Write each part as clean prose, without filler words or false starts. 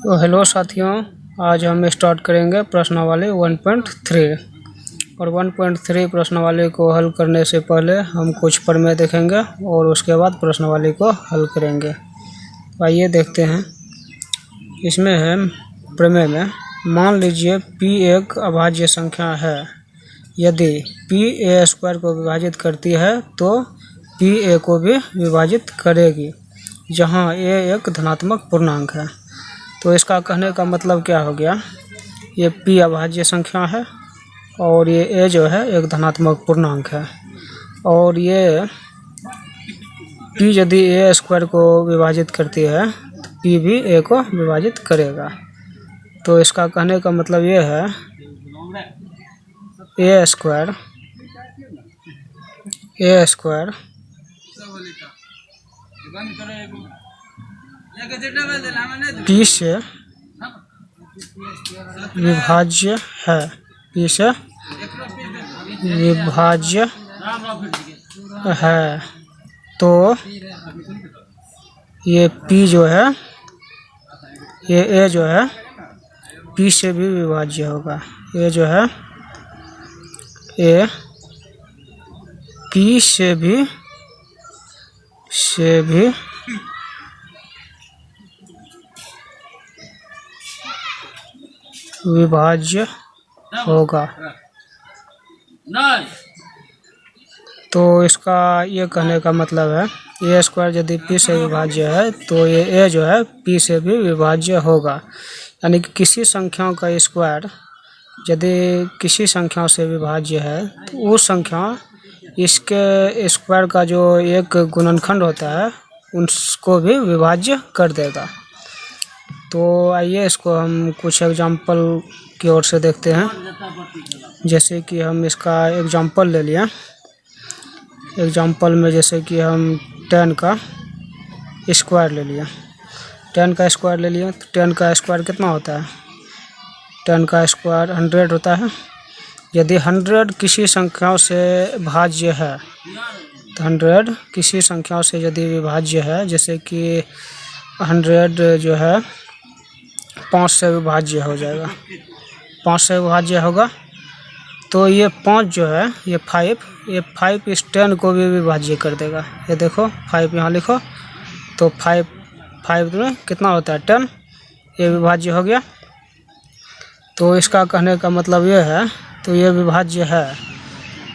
तो हेलो साथियों, आज हम स्टार्ट करेंगे प्रश्नावली 1.3 और 1.3 प्रश्नावली को हल करने से पहले हम कुछ प्रमेय देखेंगे और उसके बाद प्रश्नावली को हल करेंगे। तो आइए देखते हैं। इसमें है प्रमेय में, मान लीजिए p एक अभाज्य संख्या है। यदि p a² को विभाजित करती है तो p a को भी विभाजित करेगी, जहां a एक धनात्मक पूर्णांक है। तो इसका कहने का मतलब क्या हो गया, ये p अभाज्य संख्या है और ये a जो है एक धनात्मक पूर्णांक है, और ये p यदि a² को विभाजित करती है तो p भी a को विभाजित करेगा। तो इसका कहने का मतलब ये है a² p से विभाज्य है, p से विभाज्य है। तो ये p जो है, ये a जो है p से भी विभाज्य होगा। ये जो है a p से भी विभाज्य होगा। तो इसका ये कहने का मतलब है a² यदि p से विभाज्य है तो ये a जो है p से भी विभाज्य होगा। यानी कि किसी संख्या का स्क्वायर यदि किसी संख्या से विभाज्य है तो उस संख्या इसके स्क्वायर का जो एक गुणनखंड होता है उसको भी विभाज्य कर देगा। तो आइए इसको हम कुछ एग्जाम्पल की ओर से देखते हैं। जैसे कि हम इसका एग्जाम्पल ले लिया। एग्जाम्पल में जैसे कि हम 10 का स्क्वायर ले लिया। 10 का स्क्वायर ले लिया तो 10 का स्क्वायर कितना होता है? 10 का स्क्वायर 100 होता है। यदि 100 किसी संख्या से भाज्य है तो 100 किसी संख्या से यदि विभाज्य है, जैसे कि 100 जो है 5 से विभाज्य हो जाएगा। 5 से विभाज्य होगा तो ये 5 जो है ये 5 इस 10 को भी विभाज्य कर देगा। ये देखो 5 यहाँ लिखो तो 5 में कितना होता है 10, ये विभाज्य हो गया। तो इसका कहने का मतलब ये है, तो ये विभाज्य है।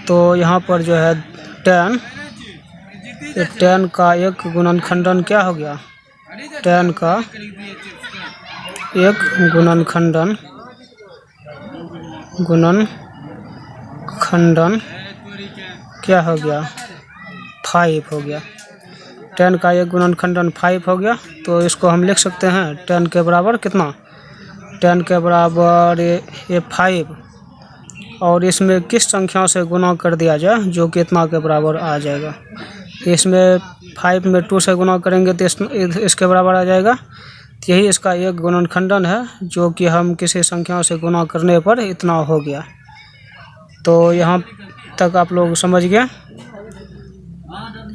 तो यहाँ पर जो है 10 का एक गुणनखंडन क्या हो गया? 10 का एक गुणनखंडन क्या हो गया? 5 हो गया। 10 का एक गुणनखंडन 5 हो गया। तो इसको हम लिख सकते हैं 10 के बराबर कितना? 10 के बराबर ये 5, और इसमें किस संख्या से गुना कर दिया जाए जो कितना के बराबर आ जाएगा? इसमें 5 में 2 से गुना करेंगे तो इसके बराबर आ जाएगा। तो यही इसका एक गुणनखंडन है, जो कि हम किसी संख्या से गुना करने पर इतना हो गया। तो यहाँ तक आप लोग समझ गए?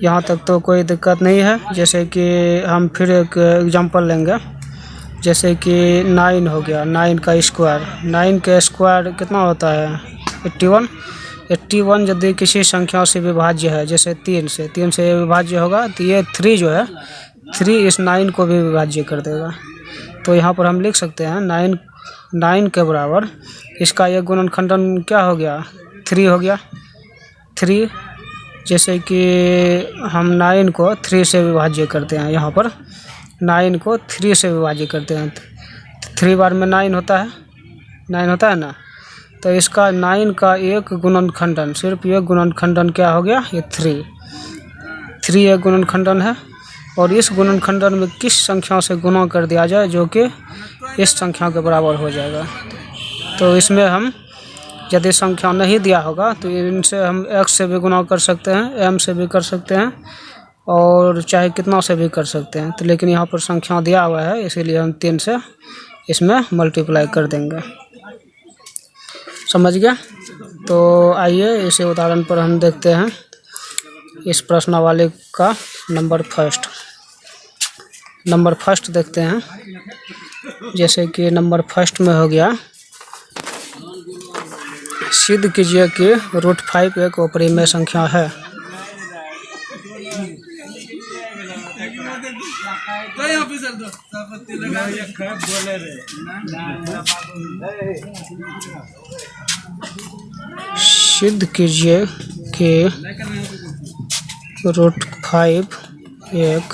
यहाँ तक तो कोई दिक्कत नहीं है। जैसे कि हम फिर एक एग्जांपल लेंगे। जैसे कि 9 हो गया, 9 का स्क्वायर। 9 का स्क्वायर कितना होता है? 81 यदि किसी संख्या से विभाज्य है, जैसे 3 से विभाज्य होगा तो ये 3 जो है 3 इस 9 को भी विभाज्य कर देगा। तो यहाँ पर हम लिख सकते हैं 9 के बराबर इसका एक गुणनखंडन क्या हो गया? 3 हो गया। 3 जैसे कि हम 9 को 3 से विभाज्य करते हैं, यहाँ पर 9 को 3 से विभाज्य करते हैं तो 3 बार में 9 होता है ना। तो इसका 9 का एक गुणनखंडन, सिर्फ ये गुणनखंडन क्या हो गया? ये 3 एक गुणनखंडन है। और इस गुणनखंडन में किस संख्या से गुणा कर दिया जाए जो कि इस संख्या के बराबर हो जाएगा? तो इसमें हम यदि संख्या नहीं दिया होगा तो इनसे हम x से भी गुना कर सकते हैं, m से भी कर सकते हैं, और चाहे कितना से भी कर सकते हैं। तो लेकिन यहाँ पर संख्या दिया हुआ है, इसीलिए हम 3 से इसमें मल्टीप्लाई कर देंगे। समझ गया? तो आइए इसी उदाहरण पर हम देखते हैं इस प्रश्नावली का नंबर फर्स्ट देखते हैं। जैसे कि नंबर फर्स्ट में हो गया, सिद्ध कीजिए कि √5 एक अपरिमेय संख्या है। सिद्ध कीजिए कि √5 एक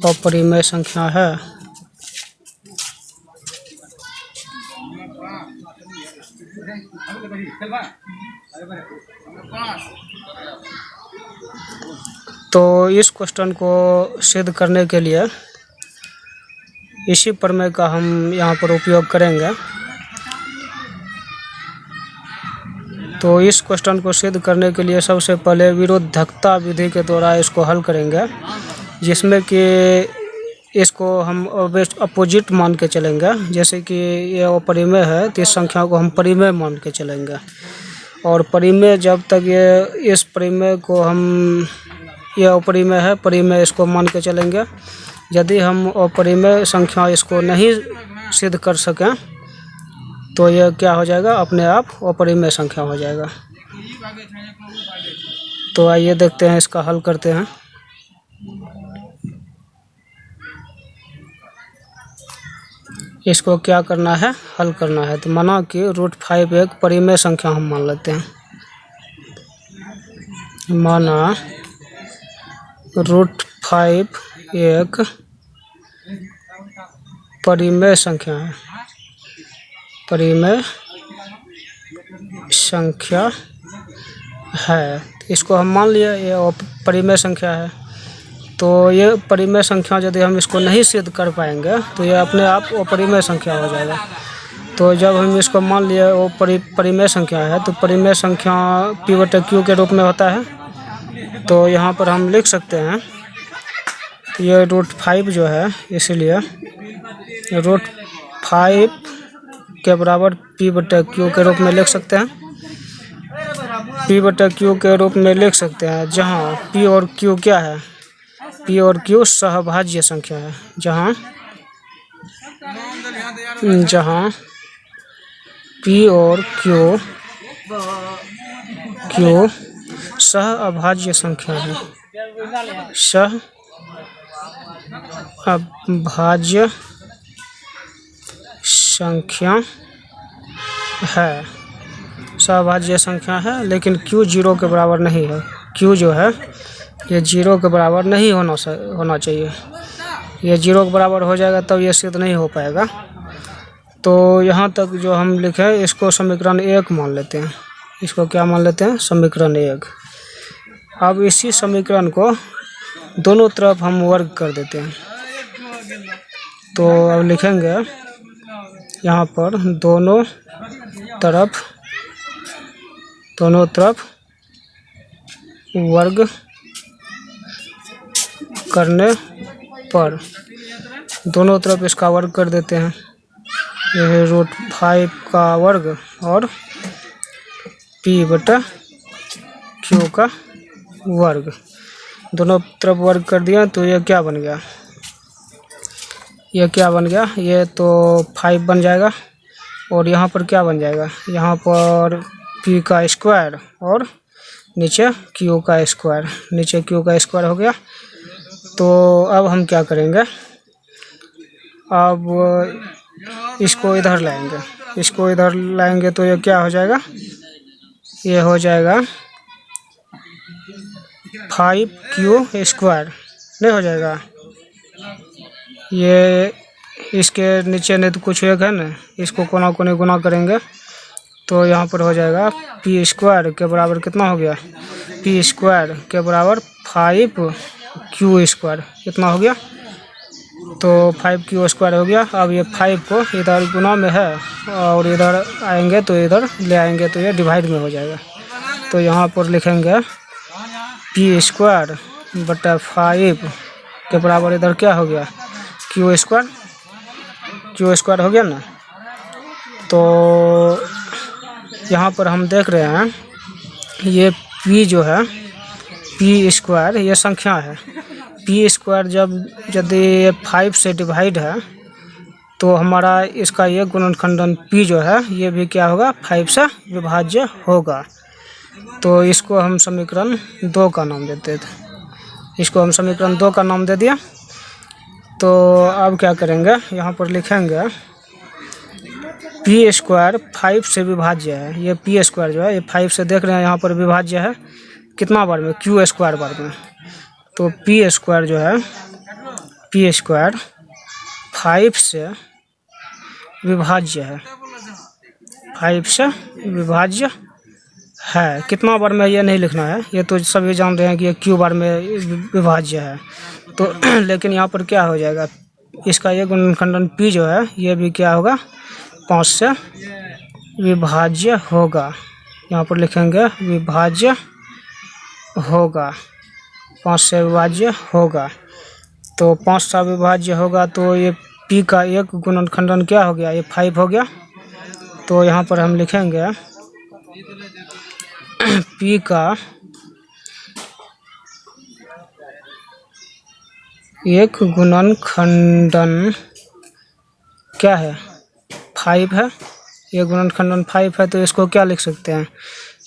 अपरिमेय संख्या है। तो इस क्वेश्चन को सिद्ध करने के लिए इसी प्रमेय का हम यहाँ पर उपयोग करेंगे। तो इस क्वेश्चन को सिद्ध करने के लिए सबसे पहले विरोधकता विधि के द्वारा इसको हल करेंगे, जिसमें कि इसको हम अपोजिट मान के चलेंगे। जैसे कि ये अपरिमेय है तो इस संख्या को हम परिमेय मान के चलेंगे, और परिमेय जब तक इस परिमेय को हम, ये अपरिमेय है, परिमेय इसको मान के चलेंगे। यदि हम अपरिमेय संख्या इसको नहीं सिद्ध कर सकें तो यह क्या हो जाएगा, अपने आप अपरिमेय संख्या हो जाएगा। तो आइए देखते हैं, इसका हल करते हैं। इसको क्या करना है, हल करना है। तो माना कि √5 एक परिमेय संख्या हम मान लेते हैं। माना √5 एक परिमेय संख्या है, परिमेय संख्या है। इसको हम मान लिया ये परिमेय संख्या है। तो ये परिमेय संख्या यदि हम इसको नहीं सिद्ध कर पाएंगे तो ये अपने आप अपरिमेय संख्या हो जाएगा। तो जब हम इसको मान लिए वो परिमेय संख्या है, तो परिमेय संख्या P/Q के रूप में होता है। तो यहाँ पर हम लिख सकते हैं ये √5 जो है, इसलिए √5 के बराबर P/Q के रूप में लिख सकते हैं। P/Q के रूप में लिख सकते हैं, जहाँ P और Q क्या है, P और Q सहभाज्य संख्या है। जहाँ P और Q सहअभाज्य संख्या है, सहअभाज्य संख्या है, सहअभाज्य संख्या है। लेकिन Q 0 के बराबर नहीं है। Q जो है ये 0 के बराबर नहीं होना चाहिए। ये 0 के बराबर हो जाएगा तब ये सिद्ध नहीं हो पाएगा। तो यहाँ तक जो हम लिखे इसको समीकरण 1 मान लेते हैं। इसको क्या मान लेते हैं, समीकरण 1। अब इसी समीकरण को दोनों तरफ हम वर्ग कर देते हैं। तो अब लिखेंगे यहाँ पर दोनों तरफ वर्ग करने पर, दोनों तरफ इसका वर्ग कर देते हैं। यह √5 का वर्ग और P/Q का वर्ग, दोनों तरफ वर्ग कर दिया। तो यह क्या बन गया, ये तो 5 बन जाएगा। और यहाँ पर क्या बन जाएगा, यहाँ पर P का स्क्वायर और नीचे Q का स्क्वायर, नीचे Q का स्क्वायर हो गया। तो अब हम क्या करेंगे, अब इसको इधर लाएंगे, तो ये क्या हो जाएगा, ये हो जाएगा 5Q² नहीं हो जाएगा। ये इसके नीचे नहीं तो कुछ एक है ना, इसको कोना कोने गुना करेंगे तो यहाँ पर हो जाएगा P² के बराबर कितना हो गया, P² के बराबर 5Q² कितना हो गया, तो 5Q² हो गया। अब ये 5 को इधर गुना में है और इधर आएंगे तो इधर ले आएंगे तो ये डिवाइड में हो जाएगा। तो यहाँ पर लिखेंगे P² बटा 5 के बराबर इधर क्या हो गया, Q² हो गया ना। तो यहाँ पर हम देख रहे हैं ये P जो है, P² ये संख्या है। P² जब यदि 5 से डिवाइड है तो हमारा इसका ये गुणनखंडन P जो है ये भी क्या होगा 5 से विभाज्य होगा। तो इसको हम समीकरण 2 का नाम देते थे, इसको हम समीकरण 2 का नाम दे दिया। तो अब क्या करेंगे, यहाँ पर लिखेंगे p² 5 से विभाज्य है। ये p² जो है ये 5 से देख रहे हैं यहाँ पर विभाज्य है कितना बार में, q² बार में। तो p² जो है p² 5 से विभाज्य है, 5 से विभाज्य है। कितना बार में ये नहीं लिखना है, ये तो सभी जान रहे हैं कि ये q बार में विभाज्य है। तो लेकिन यहाँ पर क्या हो जाएगा, इसका ये गुणनखंडन P जो है ये भी क्या होगा 5 से विभाज्य होगा। यहाँ पर लिखेंगे विभाज्य होगा, 5 से विभाज्य होगा। तो 5 से विभाज्य होगा तो ये P का एक गुणनखंडन क्या हो गया, ये 5 हो गया। तो यहाँ पर हम लिखेंगे P का एक गुणनखंडन क्या है 5 है, ये गुणनखंडन 5 है। तो इसको क्या लिख सकते हैं,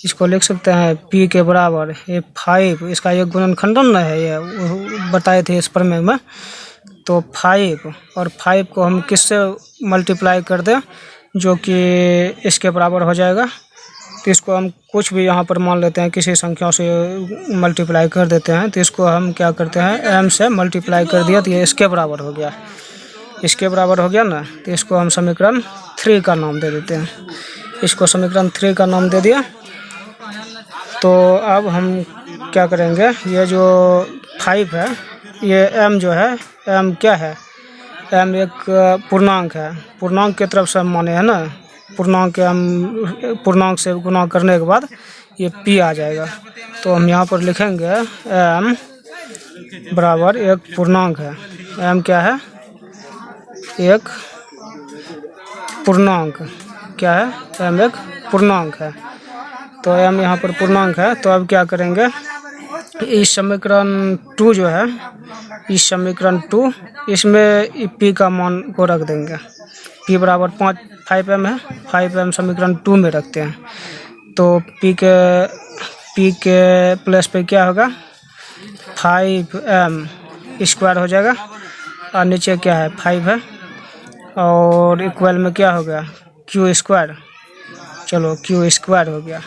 इसको लिख सकते हैं P के बराबर ये 5, इसका एक गुणनखंडन न है, ये बताए थे इस प्रमेय में। तो 5 और 5 को हम किससे मल्टीप्लाई कर दें जो कि इसके बराबर हो जाएगा। तो इसको हम कुछ भी यहाँ पर मान लेते हैं, किसी संख्या से मल्टीप्लाई कर देते हैं। तो इसको हम क्या करते हैं m से मल्टीप्लाई कर दिया तो ये इसके बराबर हो गया, इसके बराबर हो गया ना। तो इसको हम समीकरण 3 का नाम दे देते हैं, इसको समीकरण 3 का नाम दे दिया। तो अब हम क्या करेंगे, ये जो 5 है ये m जो है m क्या है, m एक पूर्णांक है, पूर्णांक की तरफ से हम माने हैं ना, पूर्णांक के हम पूर्णांक से गुना करने के बाद ये P आ जाएगा। तो हम यहाँ पर लिखेंगे m बराबर एक पूर्णांक है, m क्या है एक पूर्णांक, क्या है m एक पूर्णांक है। तो m यहाँ पर पूर्णांक है। तो अब क्या करेंगे, इस समीकरण 2 जो है, इस समीकरण 2 इसमें P का मान को रख देंगे, P बराबर 5m है, 5m समीकरण 2 में रखते हैं। तो P के प्लस पे क्या होगा 5m² हो जाएगा, और नीचे क्या है 5 है, और इक्वल में क्या हो गया q², चलो q² हो गया,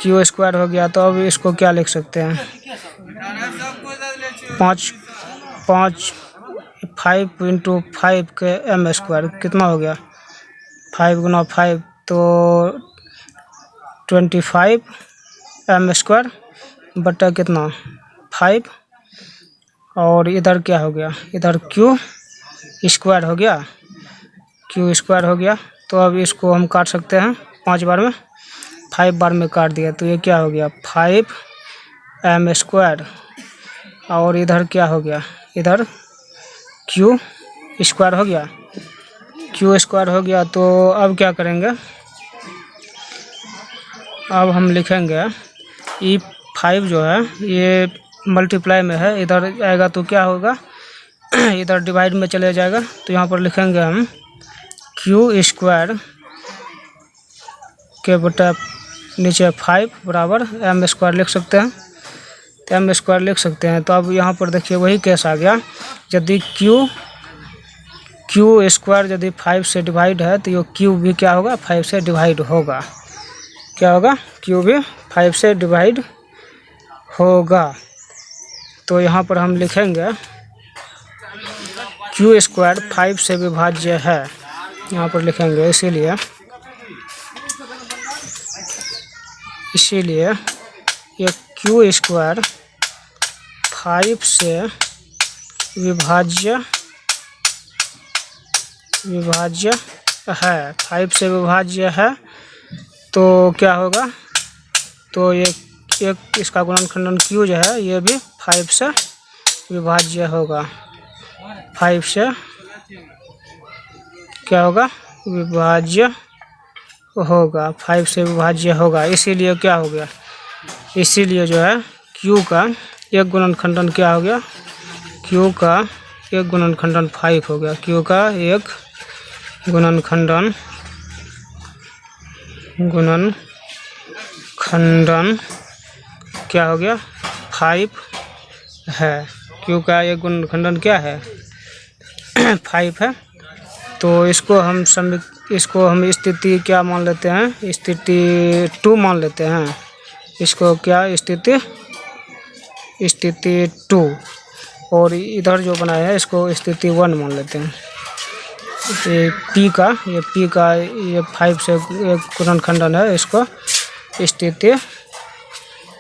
q² हो गया। तो अब इसको क्या लिख सकते हैं 5 × 5 के m² कितना हो गया 5 × 5 तो 25m² बटा कितना 5, और इधर क्या हो गया, इधर q² हो गया, q² हो गया। तो अब इसको हम काट सकते हैं 5 बार में, 5 बार में काट दिया तो ये क्या हो गया 5m², और इधर क्या हो गया, इधर q² हो गया, q² हो गया। तो अब क्या करेंगे, अब हम लिखेंगे ये 5 जो है ये मल्टीप्लाई में है, इधर आएगा तो क्या होगा इधर डिवाइड में चले जाएगा। तो यहाँ पर लिखेंगे हम q² के बटा नीचे 5 बराबर m² लिख सकते हैं, तो m² लिख सकते हैं। तो अब यहाँ पर देखिए वही केस आ गया, यदि q² यदि 5 से डिवाइड है तो ये q भी क्या होगा 5 से डिवाइड होगा, क्या होगा q भी 5 से डिवाइड होगा। तो यहाँ पर हम लिखेंगे q² 5 से विभाज्य है, यहाँ पर लिखेंगे, इसीलिए ये q² 5 से विभाज्य है, 5 से विभाज्य है। तो क्या होगा, तो ये एक इसका गुणनखंडन q जो है ये भी 5 से विभाज्य होगा, 5 से क्या होगा विभाज्य होगा, 5 से विभाज्य होगा। इसीलिए क्या हो गया, इसीलिए जो है q का एक गुणनखंडन क्या हो गया, q का एक गुणनखंडन 5 हो गया, q का एक गुणनखंडन क्या हो गया 5 है। क्यू का ये गुणनखंडन क्या है 5 है। तो इसको हम स्थिति क्या मान लेते हैं, स्थिति 2 मान लेते हैं। इसको क्या स्थिति 2 और इधर जो बनाया है इसको स्थिति 1 मान लेते हैं। ये P का ये 5 से एक गुणनखंडन है, इसको स्थिति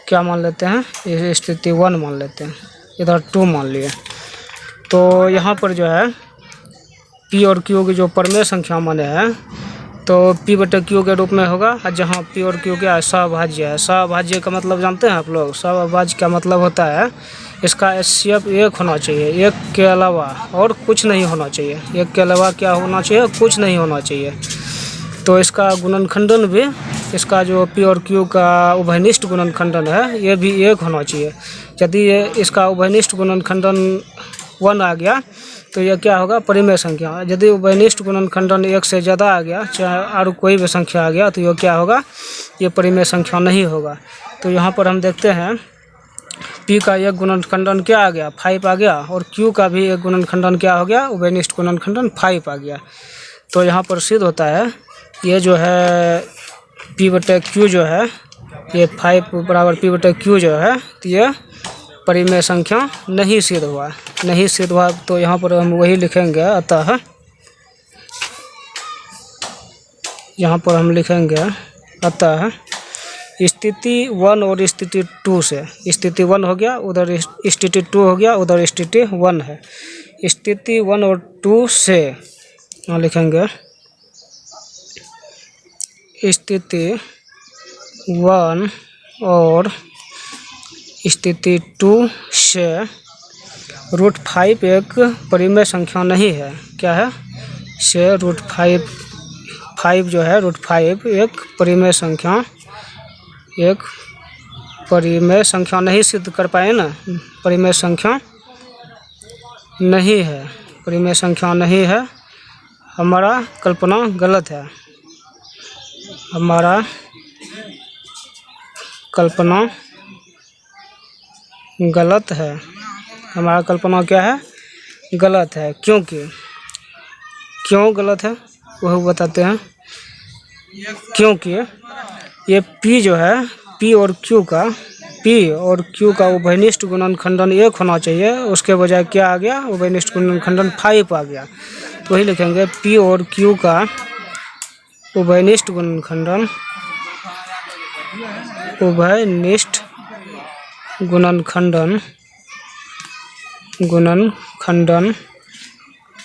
क्या मान लेते हैं, ये स्थिति 1 मान लेते हैं, इधर 2 मान लिए। तो यहाँ पर जो है P और Q की जो परमेय संख्या माने हैं तो P/Q के रूप में होगा। और जहाँ P और Q क्या है सहभाज्य है। सहभाज्य का मतलब जानते हैं आप लोग, सहभाज्य का मतलब होता है इसका HCF 1 होना चाहिए, 1 के अलावा और कुछ नहीं होना चाहिए। 1 के अलावा क्या होना चाहिए, कुछ नहीं होना चाहिए। तो इसका गुणनखंडन भी, इसका जो P और Q का उभयनिष्ठ गुणनखंडन है ये भी 1 होना चाहिए। यदि इसका उभयनिष्ठ गुणनखंडन 1 आ गया तो यह क्या होगा परिमेय संख्या। यदि उभयनिष्ठ गुणनखंडन 1 से ज़्यादा आ गया, चाहे और कोई भी संख्या आ गया, तो यह क्या होगा, ये परिमेय संख्या नहीं होगा। तो यहाँ पर हम देखते हैं P का एक गुणनखंडन क्या आ गया 5 आ गया, और Q का भी एक गुणनखंडन क्या हो गया उभयनिष्ठ गुणनखंडन 5 आ गया। तो यहाँ पर सिद्ध होता है ये जो है P/Q जो है ये 5 बराबर P/Q जो है, तो ये परिमेय संख्या नहीं सिद्ध हुआ। तो यहाँ पर हम वही लिखेंगे, अतः यहाँ पर हम लिखेंगे अतः स्थिति 1 और स्थिति 2 से, स्थिति 1 हो गया उधर स्थिति 2 हो गया, उधर स्थिति 1 है। स्थिति 1 और 2 से यहाँ लिखेंगे स्थिति 1 और स्थिति 2 से √5 एक परिमेय संख्या नहीं है। क्या है से √5 जो है √5 एक परिमेय संख्या नहीं सिद्ध कर पाए ना, परिमेय संख्या नहीं है। हमारा कल्पना गलत है, हमारा कल्पना गलत है। हमारा कल्पना क्या है गलत है। क्योंकि क्यों गलत है वह बताते हैं। क्योंकि ये P जो है P और Q का उभयनिष्ठ गुणनखंडन 1 होना चाहिए, उसके बजाय क्या आ गया उभयनिष्ठ गुणनखंडन 5 आ गया। तो वही लिखेंगे P और Q का उभयनिष्ठ गुणनखंडन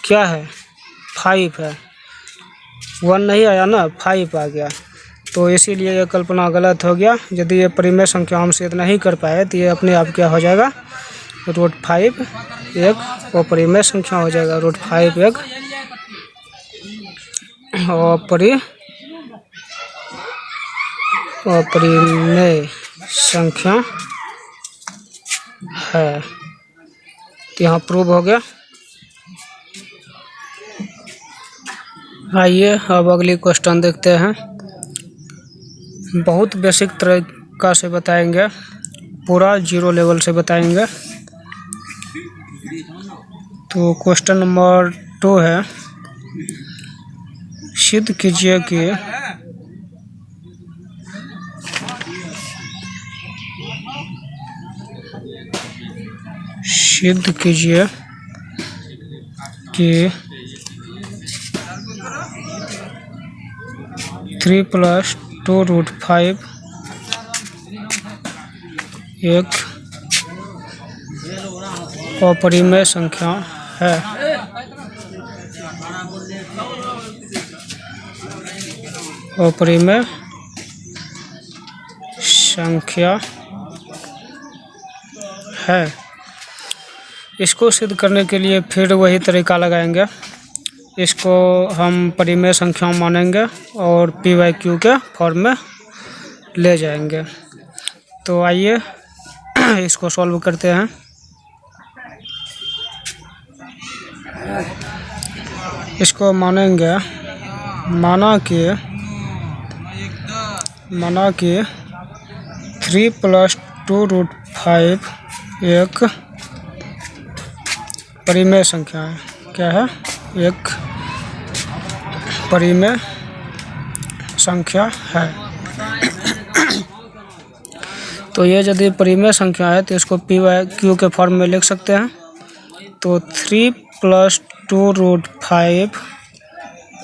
क्या है 5 है। 1 नहीं आया ना, 5 आ गया। तो इसीलिए ये कल्पना गलत हो गया। यदि ये परिमेय संख्या हम सिद्ध नहीं कर पाए तो ये अपने आप क्या हो जाएगा √5 एक अपरिमेय संख्या हो जाएगा। √5 एक अपरिमेय संख्या है। तो यहाँ प्रूव हो गया। आइए अब अगली क्वेश्चन देखते हैं। बहुत बेसिक तरीका से बताएंगे, पूरा 0 लेवल से बताएंगे। तो क्वेश्चन नंबर 2 है, सिद्ध कीजिए कि कि 3 + 2 √5 एक अपरिमेय संख्या है। अपरिमेय संख्या है। इसको सिद्ध करने के लिए फिर वही तरीका लगाएंगे। इसको हम परिमेय संख्या मानेंगे और P/Q के फॉर्म में ले जाएंगे। तो आइए इसको सॉल्व करते हैं। इसको मानेंगे माना कि 3 + 2√5 एक परिमेय संख्या है। क्या है? एक परिमेय संख्या है। तो ये यदि परिमेय संख्या है तो इसको p/q के फॉर्म में लिख सकते हैं। तो 3 + 2√5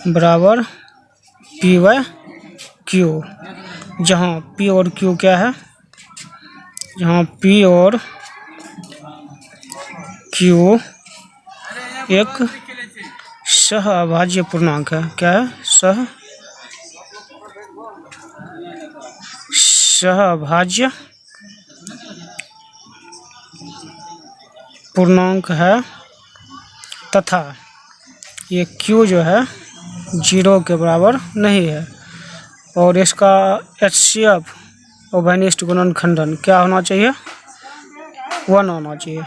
बराबर p/q, जहाँ p और q क्या है? जहाँ p और q एक सहअभाज्य पूर्णांक है। क्या है? सहअभाज्य पूर्णांक है तथा ये q जो है 0 के बराबर नहीं है और इसका HCF उभयनिष्ठ गुणनखंडन क्या होना चाहिए? 1 होना चाहिए।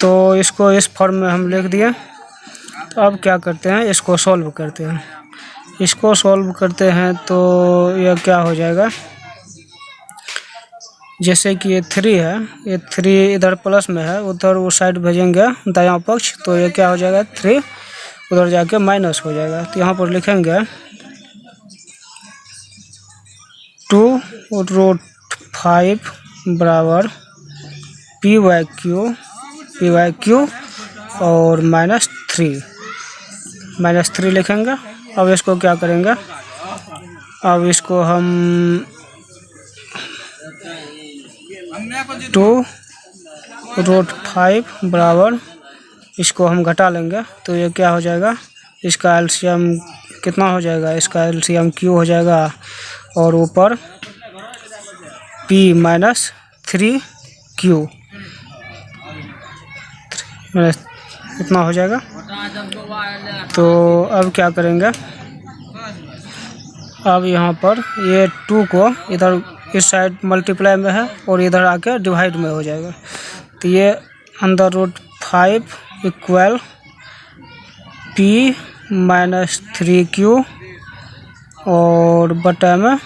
तो इसको इस फॉर्म में हम लिख दिए। तो अब क्या करते हैं? इसको सॉल्व करते हैं। इसको सॉल्व करते हैं तो यह क्या हो जाएगा? जैसे कि ये 3 है, ये 3 इधर प्लस में है, उधर उस साइड भेजेंगे दायां पक्ष, तो ये क्या हो जाएगा? 3 उधर जाके माइनस हो जाएगा। तो यहाँ पर लिखेंगे 2√5 बराबर p/q और -3 लिखेंगे। अब इसको क्या करेंगे? अब इसको हम 2√5 बराबर इसको हम घटा लेंगे तो ये क्या हो जाएगा? इसका एलसीएम कितना हो जाएगा? इसका एलसीएम q हो जाएगा और ऊपर p-3q इतना हो जाएगा। तो अब क्या करेंगे? अब यहाँ पर ये 2 को इधर इस साइड मल्टीप्लाई में है और इधर आके डिवाइड में हो जाएगा। तो ये √5 इक्वल p-3q और बटा में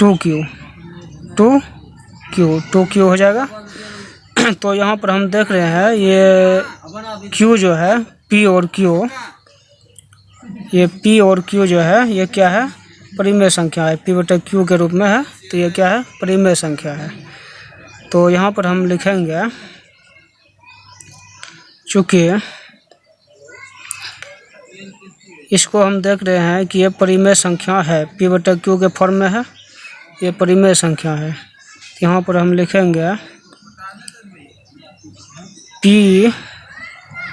2q हो जाएगा। तो यहाँ पर हम देख रहे हैं ये q जो है p और q, ये p और q जो है ये क्या है? परिमेय संख्या है, p/q के रूप में है। तो ये क्या है? परिमेय संख्या है। तो यहाँ पर हम लिखेंगे चूँकि इसको हम देख रहे हैं कि ये परिमेय संख्या है, p/q के फॉर्म में है, ये परिमेय संख्या है। यहाँ पर हम लिखेंगे p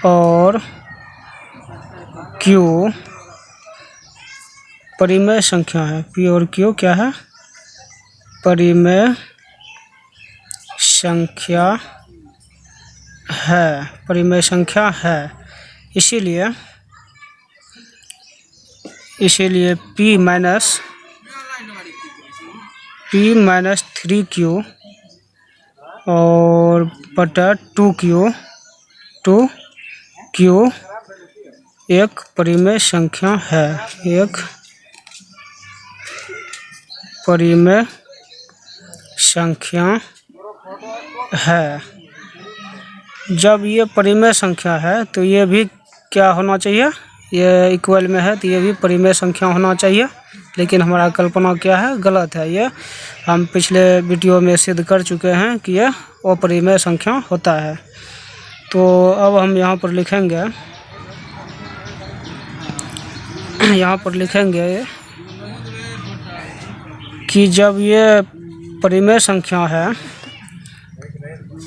और q परिमेय संख्या है। p और q क्या है? परिमेय संख्या है, परिमेय संख्या है। इसीलिए p-3q और बटा 2q एक परिमेय संख्या है, एक परिमेय संख्या है। जब ये परिमेय संख्या है तो ये भी क्या होना चाहिए? ये इक्वल में है तो ये भी परिमेय संख्या होना चाहिए। लेकिन हमारा कल्पना क्या है? गलत है। ये हम पिछले वीडियो में सिद्ध कर चुके हैं कि यह अपरिमेय संख्या होता है। तो अब हम यहाँ पर लिखेंगे कि जब ये परिमेय संख्या है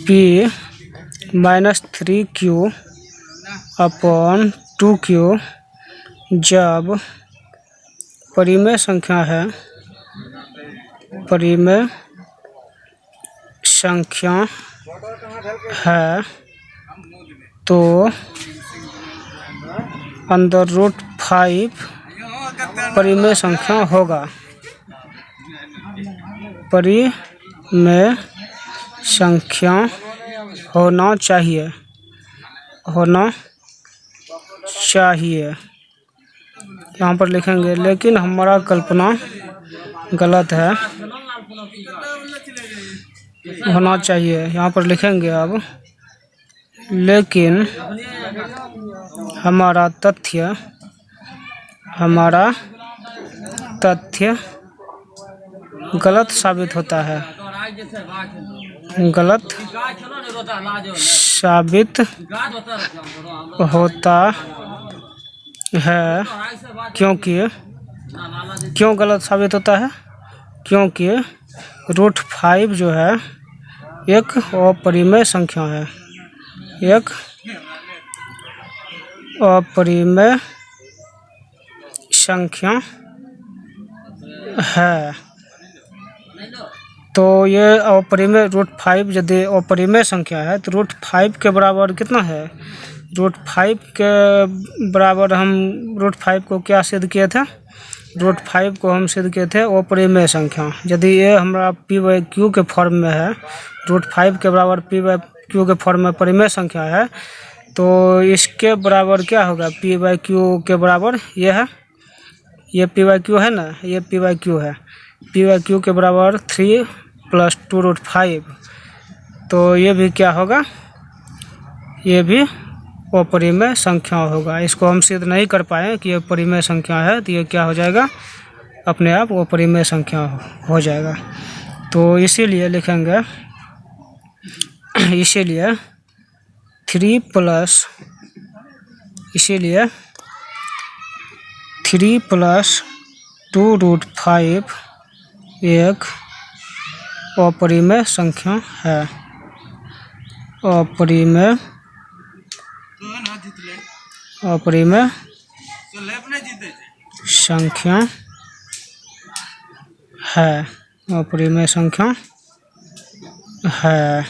p-3q अपॉन 2q, जब परिमेय संख्या है तो √5 परिमेय संख्या होगा। परिमेय संख्या होना चाहिए चाहिए, यहाँ पर लिखेंगे, लेकिन हमारा कल्पना गलत है, होना चाहिए, यहाँ पर लिखेंगे अब, लेकिन हमारा तथ्य गलत साबित होता है, गलत साबित होता है, क्यों गलत साबित होता है? क्योंकि √5 जो है एक अपरिमेय संख्या है, एक अपरिमेय संख्या है। तो ये अपरिमेय √5 यदि अपरिमेय संख्या है तो √5 के बराबर कितना है? √5 के बराबर हम √5 को क्या सिद्ध किए थे? √5 को हम सिद्ध किए थे अपरिमेय संख्या। यदि ये हमारा p/q के फॉर्म में है, √5 के बराबर p/q के फॉर्म में परिमेय संख्या है, तो इसके बराबर क्या होगा? p/q के बराबर ये है, ये p/q है ना, ये p/q है, p/q के बराबर 3 + 2 √5, तो ये भी क्या होगा? ये भी अपरिमेय संख्या होगा। इसको हम सिद्ध नहीं कर पाए कि ये परिमेय संख्या है, तो ये क्या हो जाएगा? अपने आप अपरिमेय संख्या हो जाएगा। तो इसीलिए लिखेंगे, इसीलिए 3 + 2 √5 एक अपरिमेय संख्या है, अपरिमेय संख्या है, अपरिमेय संख्या है।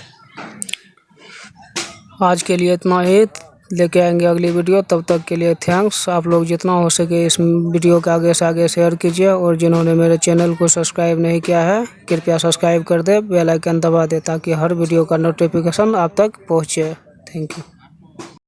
आज के लिए इतना ही, लेके आएंगे अगली वीडियो, तब तक के लिए थैंक्स। आप लोग जितना हो सके इस वीडियो को आगे से आगे शेयर कीजिए, और जिन्होंने मेरे चैनल को सब्सक्राइब नहीं किया है कृपया सब्सक्राइब कर दे, बेल आइकन दबा दे, ताकि हर वीडियो का नोटिफिकेशन आप तक पहुँचे। Thank you.